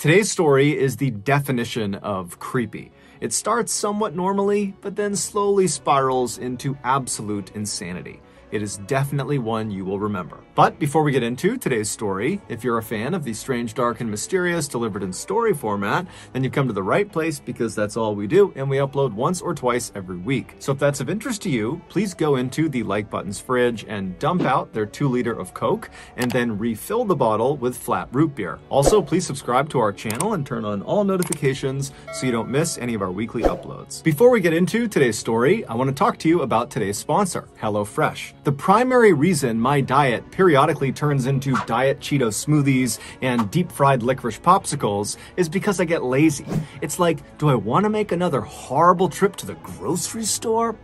Today's story is the definition of creepy. It starts somewhat normally, but then slowly spirals into absolute insanity. It is definitely one you will remember. But before we get into today's story, if you're a fan of the strange, dark, and mysterious delivered in story format, then you've come to the right place because that's all we do, and we upload once or twice every week. So if that's of interest to you, please go into the Like Button's fridge and dump out their 2-liter of Coke, and then refill the bottle with flat root beer. Also, please subscribe to our channel and turn on all notifications so you don't miss any of our weekly uploads. Before we get into today's story, I want to talk to you about today's sponsor, HelloFresh. The primary reason my diet periodically turns into Diet Cheeto smoothies and deep-fried licorice popsicles is because I get lazy. It's like, do I want to make another horrible trip to the grocery store?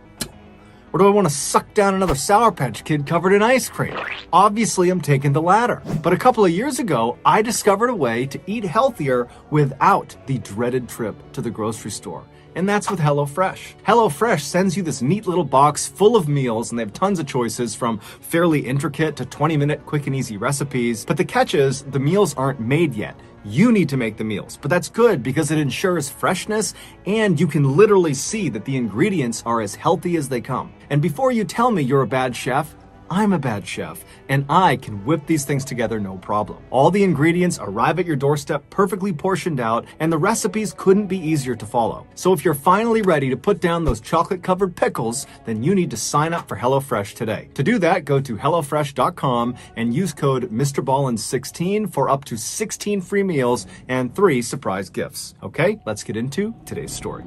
Or do I want to suck down another Sour Patch Kid covered in ice cream? Obviously, I'm taking the latter. But a couple of years ago, I discovered a way to eat healthier without the dreaded trip to the grocery store. And that's with HelloFresh. HelloFresh sends you this neat little box full of meals, and they have tons of choices from fairly intricate to 20-minute quick and easy recipes. But the catch is, the meals aren't made yet. You need to make the meals, but that's good because it ensures freshness and you can literally see that the ingredients are as healthy as they come. And before you tell me you're a bad chef, I'm a bad chef, and I can whip these things together no problem. All the ingredients arrive at your doorstep perfectly portioned out, and the recipes couldn't be easier to follow. So if you're finally ready to put down those chocolate-covered pickles, then you need to sign up for HelloFresh today. To do that, go to HelloFresh.com and use code MrBallin16 for up to 16 free meals and 3 surprise gifts. Okay, let's get into today's story.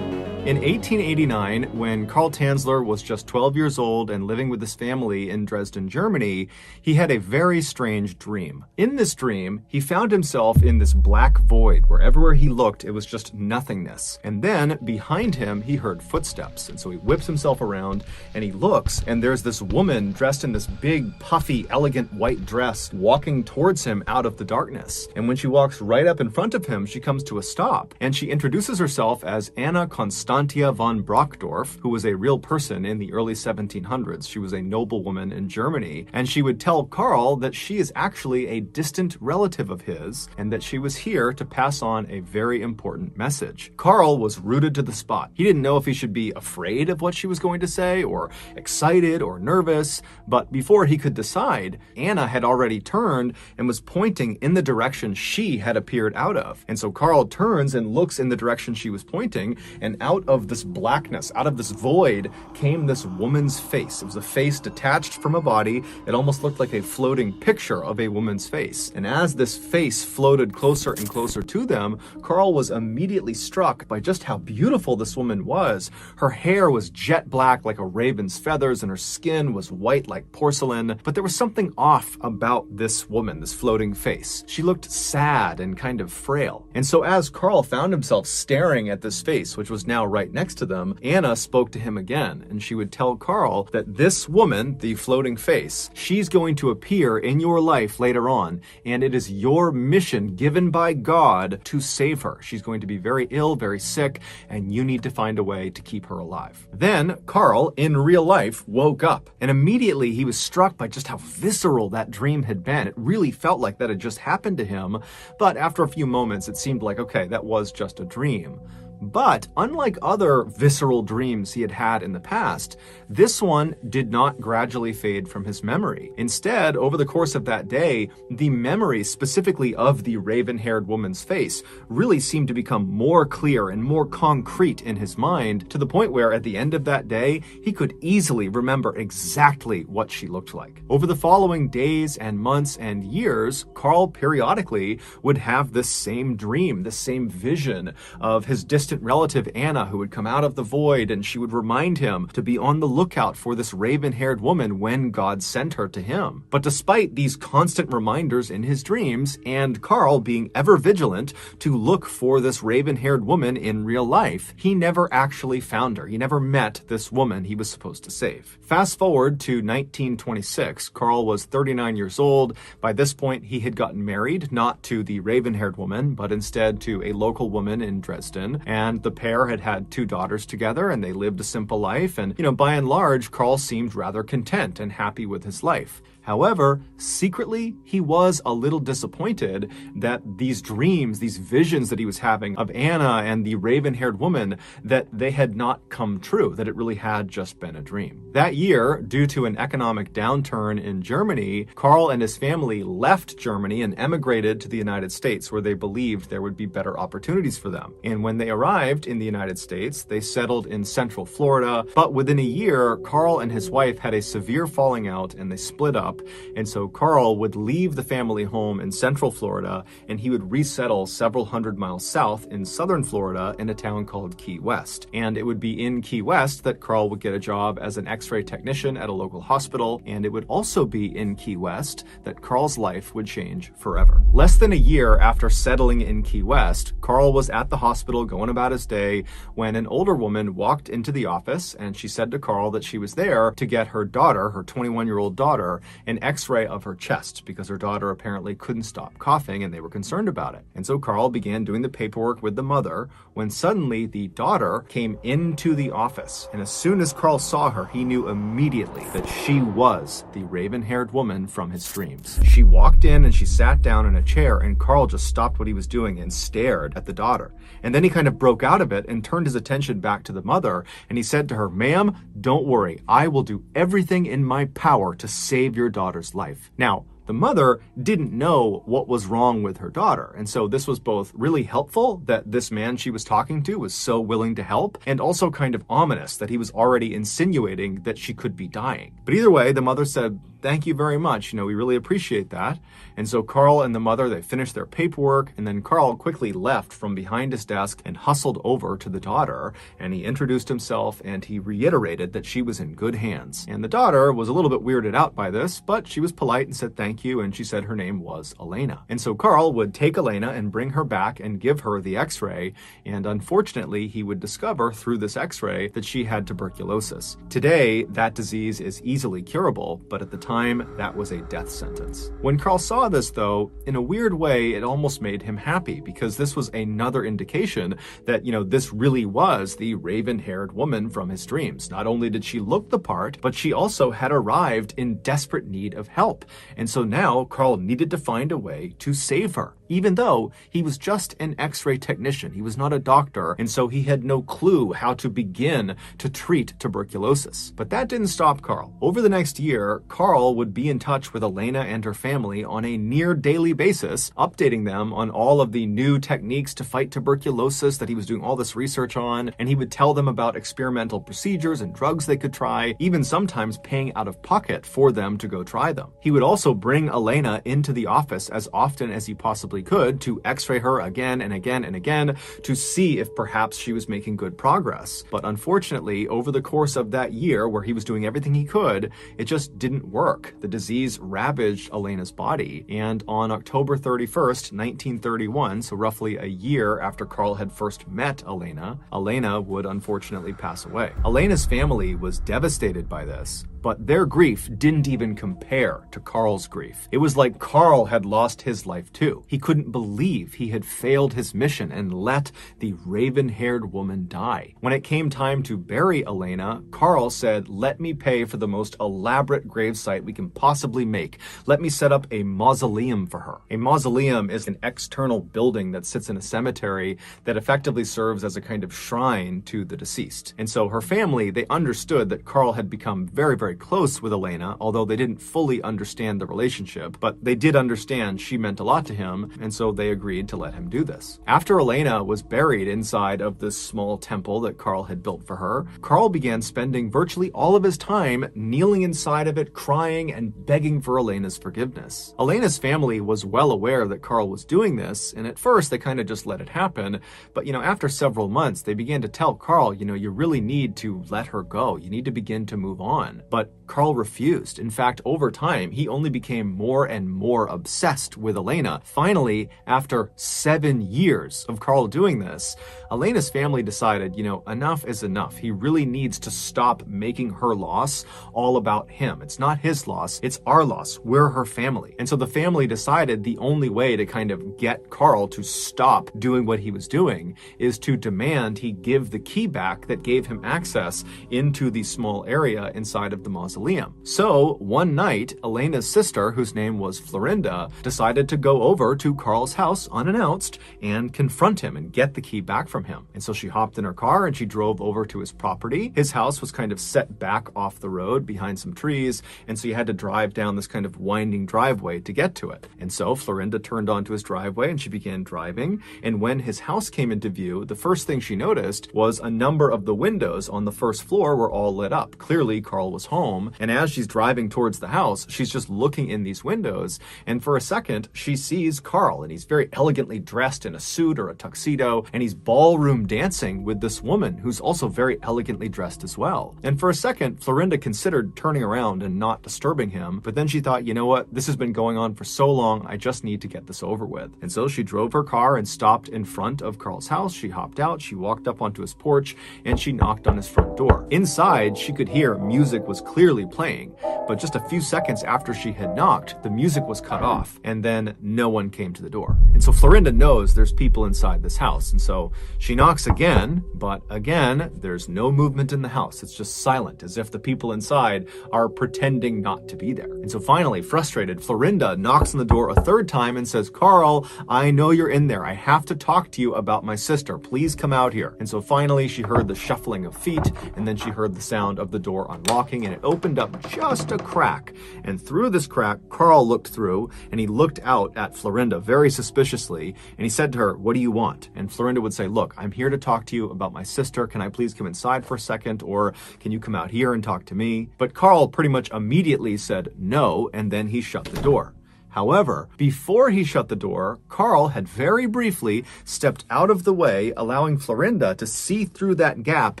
In 1889, when Karl Tanzler was just 12 years old and living with his family in Dresden, Germany, he had a very strange dream. In this dream, he found himself in this black void where everywhere he looked, it was just nothingness. And then behind him, he heard footsteps. And so he whips himself around and he looks, and there's this woman dressed in this big, puffy, elegant white dress walking towards him out of the darkness. And when she walks right up in front of him, she comes to a stop and she introduces herself as Anna Constantia von Brockdorf, who was a real person in the early 1700s. She was a noblewoman in Germany, and she would tell Karl that she is actually a distant relative of his and that she was here to pass on a very important message. Karl was rooted to the spot. He didn't know if he should be afraid of what she was going to say or excited or nervous, but before he could decide, Anna had already turned and was pointing in the direction she had appeared out of. And so Karl turns and looks in the direction she was pointing, and out of this blackness, out of this void, came this woman's face. It was a face detached from a body. It almost looked like a floating picture of a woman's face. And as this face floated closer and closer to them, Karl was immediately struck by just how beautiful this woman was. Her hair was jet black like a raven's feathers, and her skin was white like porcelain. But there was something off about this woman, this floating face. She looked sad and kind of frail. And so as Karl found himself staring at this face, which was now right next to them, Anna spoke to him again, and she would tell Karl that this woman, the floating face, she's going to appear in your life later on, and it is your mission given by God to save her. She's going to be very ill, very sick, and you need to find a way to keep her alive. Then Karl, in real life, woke up, and immediately he was struck by just how visceral that dream had been. It really felt like that had just happened to him, but after a few moments, it seemed like, okay, that was just a dream. But unlike other visceral dreams he had had in the past, this one did not gradually fade from his memory. Instead, over the course of that day, the memory specifically of the raven-haired woman's face really seemed to become more clear and more concrete in his mind, to the point where at the end of that day, he could easily remember exactly what she looked like. Over the following days and months and years, Karl periodically would have this same dream, this same vision of his distant relative Anna, who would come out of the void, and she would remind him to be on the lookout for this raven-haired woman when God sent her to him. But despite these constant reminders in his dreams, and Karl being ever vigilant to look for this raven-haired woman in real life, he never actually found her. He never met this woman he was supposed to save. Fast forward to 1926. Karl was 39 years old. By this point, he had gotten married, not to the raven-haired woman, but instead to a local woman in Dresden. And And the pair had had 2 daughters together, and they lived a simple life. And, by and large, Carl seemed rather content and happy with his life. However, secretly, he was a little disappointed that these dreams, these visions that he was having of Anna and the raven-haired woman, that they had not come true, that it really had just been a dream. That year, due to an economic downturn in Germany, Carl and his family left Germany and emigrated to the United States, where they believed there would be better opportunities for them. And when they arrived in the United States, they settled in Central Florida. But within a year, Carl and his wife had a severe falling out and they split up. And so Carl would leave the family home in Central Florida and he would resettle several hundred miles south in Southern Florida in a town called Key West. And it would be in Key West that Carl would get a job as an X-ray technician at a local hospital. And it would also be in Key West that Carl's life would change forever. Less than a year after settling in Key West, Carl was at the hospital going about his day when an older woman walked into the office and she said to Carl that she was there to get her daughter, her 21-year-old daughter, an X-ray of her chest because her daughter apparently couldn't stop coughing and they were concerned about it. And so Carl began doing the paperwork with the mother when suddenly the daughter came into the office. And as soon as Carl saw her, he knew immediately that she was the raven-haired woman from his dreams. She walked in and she sat down in a chair and Carl just stopped what he was doing and stared at the daughter. And then he kind of broke out of it and turned his attention back to the mother and he said to her, "Ma'am, don't worry. I will do everything in my power to save your daughter's life." Now, the mother didn't know what was wrong with her daughter. And so this was both really helpful that this man she was talking to was so willing to help, and also kind of ominous that he was already insinuating that she could be dying. But either way, the mother said, "Thank you very much. We really appreciate that." And so Carl and the mother, they finished their paperwork, and then Carl quickly left from behind his desk and hustled over to the daughter, and he introduced himself and he reiterated that she was in good hands. And the daughter was a little bit weirded out by this, but she was polite and said thank you, and she said her name was Elena. And so Carl would take Elena and bring her back and give her the X-ray, and unfortunately he would discover through this X-ray that she had tuberculosis. Today, that disease is easily curable, but at the time, that was a death sentence. When Carl saw this, though, in a weird way, it almost made him happy because this was another indication that, this really was the raven-haired woman from his dreams. Not only did she look the part, but she also had arrived in desperate need of help. And so now Carl needed to find a way to save her. Even though he was just an X-ray technician, he was not a doctor, and so he had no clue how to begin to treat tuberculosis. But that didn't stop Carl. Over the next year, Carl would be in touch with Elena and her family on a near daily basis, updating them on all of the new techniques to fight tuberculosis that he was doing all this research on, and he would tell them about experimental procedures and drugs they could try, even sometimes paying out of pocket for them to go try them. He would also bring Elena into the office as often as he possibly could to X-ray her again and again and again to see if perhaps she was making good progress. But unfortunately, over the course of that year where he was doing everything he could, it just didn't work. The disease ravaged Elena's body, and on October 31st, 1931, so roughly a year after Carl had first met Elena, Elena would unfortunately pass away. Elena's family was devastated by this, but their grief didn't even compare to Carl's grief. It was like Carl had lost his life too. He couldn't believe he had failed his mission and let the raven-haired woman die. When it came time to bury Elena, Carl said, "Let me pay for the most elaborate gravesite we can possibly make. Let me set up a mausoleum for her." A mausoleum is an external building that sits in a cemetery that effectively serves as a kind of shrine to the deceased. And so her family, they understood that Carl had become very, very close with Elena, although they didn't fully understand the relationship, but they did understand she meant a lot to him, and so they agreed to let him do this. After Elena was buried inside of this small temple that Carl had built for her, Carl began spending virtually all of his time kneeling inside of it, crying and begging for Elena's forgiveness. Elena's family was well aware that Carl was doing this, and at first they kind of just let it happen, but after several months, they began to tell Carl, you really need to let her go. You need to begin to move on. But But Carl refused. In fact, over time, he only became more and more obsessed with Elena. Finally, after 7 years of Carl doing this, Elena's family decided, enough is enough. He really needs to stop making her loss all about him. It's not his loss, it's our loss. We're her family. And so the family decided the only way to kind of get Carl to stop doing what he was doing is to demand he give the key back that gave him access into the small area inside of the mausoleum. So one night, Elena's sister, whose name was Florinda, decided to go over to Carl's house unannounced and confront him and get the key back from him. And so she hopped in her car and she drove over to his property. His house was kind of set back off the road behind some trees, and so you had to drive down this kind of winding driveway to get to it. And so Florinda turned onto his driveway and she began driving, and when his house came into view, the first thing she noticed was a number of the windows on the first floor were all lit up. Clearly, Carl was home, and as she's driving towards the house, she's just looking in these windows, and for a second, she sees Carl, and he's very elegantly dressed in a suit or a tuxedo, and he's ballroom dancing with this woman who's also very elegantly dressed as well. And for a second, Florinda considered turning around and not disturbing him, but then she thought, you know what, this has been going on for so long, I just need to get this over with. And so she drove her car and stopped in front of Carl's house. She hopped out, she walked up onto his porch, and she knocked on his front door. Inside, she could hear music was clearly playing, but just a few seconds after she had knocked, the music was cut off, and then no one came to the door. And so Florinda knows there's people inside this house, and so she knocks again, but again, there's no movement in the house. It's just silent, as if the people inside are pretending not to be there. And so finally, frustrated, Florinda knocks on the door a third time and says, Carl, I know you're in there. I have to talk to you about my sister. Please come out here. And so finally, she heard the shuffling of feet, and then she heard the sound of the door unlocking, and it opened up just a crack. And through this crack, Carl looked through, and he looked out at Florinda very suspiciously, and he said to her, what do you want? And Florinda would say, look, I'm here to talk to you about my sister. Can I please come inside for a second? Or can you come out here and talk to me? But Carl pretty much immediately said no, and then he shut the door. However, before he shut the door, Carl had very briefly stepped out of the way, allowing Florinda to see through that gap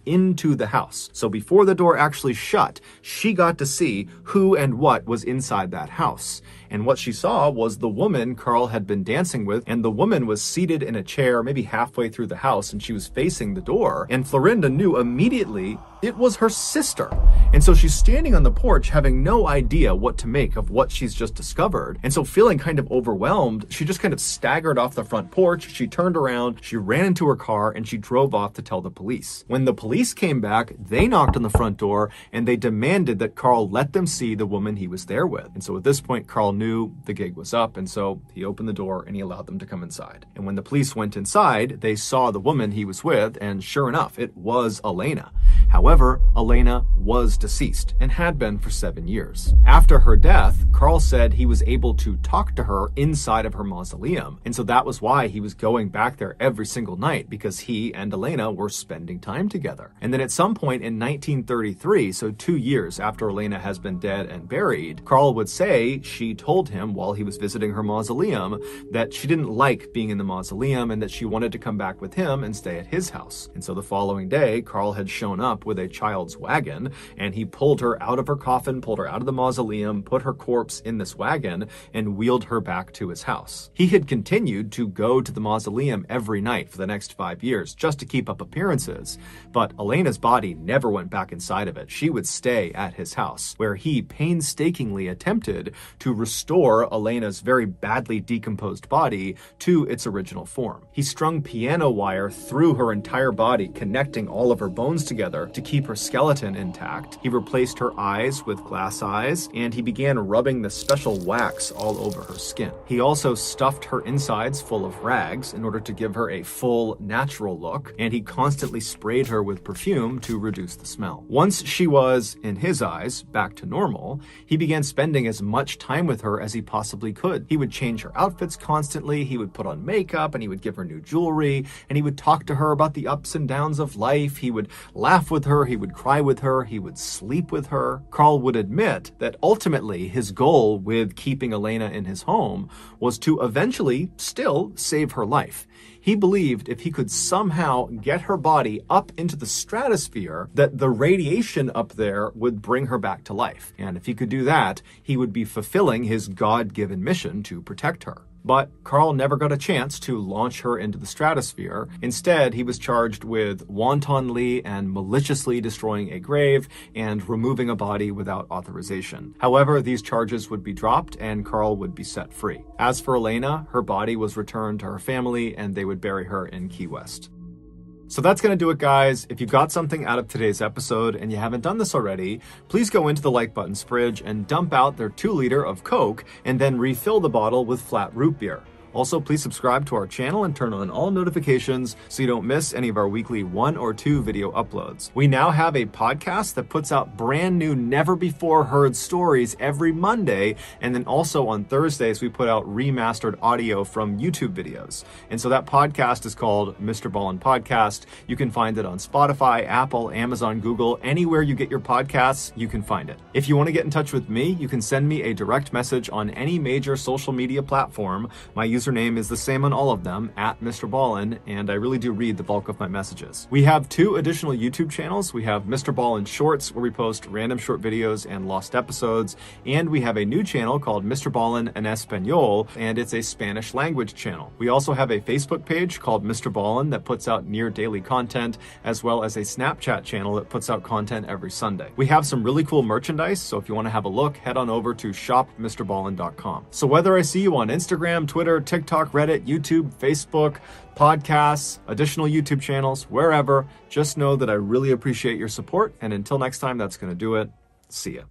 into the house. So before the door actually shut, she got to see who and what was inside that house. And what she saw was the woman Carl had been dancing with, and the woman was seated in a chair maybe halfway through the house, and she was facing the door. And Florinda knew immediately it was her sister. And so she's standing on the porch having no idea what to make of what she's just discovered. And so feeling kind of overwhelmed, she just kind of staggered off the front porch. She turned around, she ran into her car, and she drove off to tell the police. When the police came back, they knocked on the front door and they demanded that Carl let them see the woman he was there with. And so at this point, Carl knew the gig was up, and so he opened the door and he allowed them to come inside. And when the police went inside, they saw the woman he was with, and sure enough, it was Elena. However, Elena was deceased and had been for 7 years. After her death, Carl said he was able to talk to her inside of her mausoleum. And so that was why he was going back there every single night, because he and Elena were spending time together. And then at some point in 1933, so 2 years after Elena has been dead and buried, Carl would say she told him while he was visiting her mausoleum that she didn't like being in the mausoleum and that she wanted to come back with him and stay at his house. And so the following day, Carl had shown up with a child's wagon, and he pulled her out of her coffin, pulled her out of the mausoleum, put her corpse in this wagon, and wheeled her back to his house. He had continued to go to the mausoleum every night for the next 5 years just to keep up appearances, but Elena's body never went back inside of it. She would stay at his house, where he painstakingly attempted to restore Elena's very badly decomposed body to its original form. He strung piano wire through her entire body, connecting all of her bones together to keep her skeleton intact. He replaced her eyes with glass eyes, and he began rubbing the special wax all over her skin. He also stuffed her insides full of rags in order to give her a full, natural look, and he constantly sprayed her with perfume to reduce the smell. Once she was, in his eyes, back to normal, he began spending as much time with her as he possibly could. He would change her outfits constantly, he would put on makeup, and he would give her new jewelry, and he would talk to her about the ups and downs of life. He would laugh with with her, he would cry with her, he would sleep with her. Carl would admit that ultimately his goal with keeping Elena in his home was to eventually still save her life. He believed if he could somehow get her body up into the stratosphere, that the radiation up there would bring her back to life. And if he could do that, he would be fulfilling his God-given mission to protect her. But Carl never got a chance to launch her into the stratosphere. Instead, he was charged with wantonly and maliciously destroying a grave and removing a body without authorization. However, these charges would be dropped and Carl would be set free. As for Elena, her body was returned to her family and they would bury her in Key West. So that's going to do it, guys. If you got something out of today's episode and you haven't done this already, please go into the like button's fridge and dump out their 2-liter of Coke and then refill the bottle with flat root beer. Also, please subscribe to our channel and turn on all notifications so you don't miss any of our weekly 1 or 2 video uploads. We now have a podcast that puts out brand new, never-before-heard stories every Monday, and then also on Thursdays we put out remastered audio from YouTube videos. And so that podcast is called Mr. Ballin Podcast. You can find it on Spotify, Apple, Amazon, Google, anywhere you get your podcasts, you can find it. If you want to get in touch with me, you can send me a direct message on any major social media platform. My username is the same on all of them, @Mr. Ballin, and I really do read the bulk of my messages. We have 2 additional YouTube channels. We have Mr. Ballin Shorts, where we post random short videos and lost episodes, and we have a new channel called Mr. Ballin en Español, and it's a Spanish language channel. We also have a Facebook page called Mr. Ballin that puts out near daily content, as well as a Snapchat channel that puts out content every Sunday. We have some really cool merchandise, so if you want to have a look, head on over to shopmrballin.com. So whether I see you on Instagram, Twitter, TikTok, Reddit, YouTube, Facebook, podcasts, additional YouTube channels, wherever, just know that I really appreciate your support. And until next time, that's going to do it. See ya.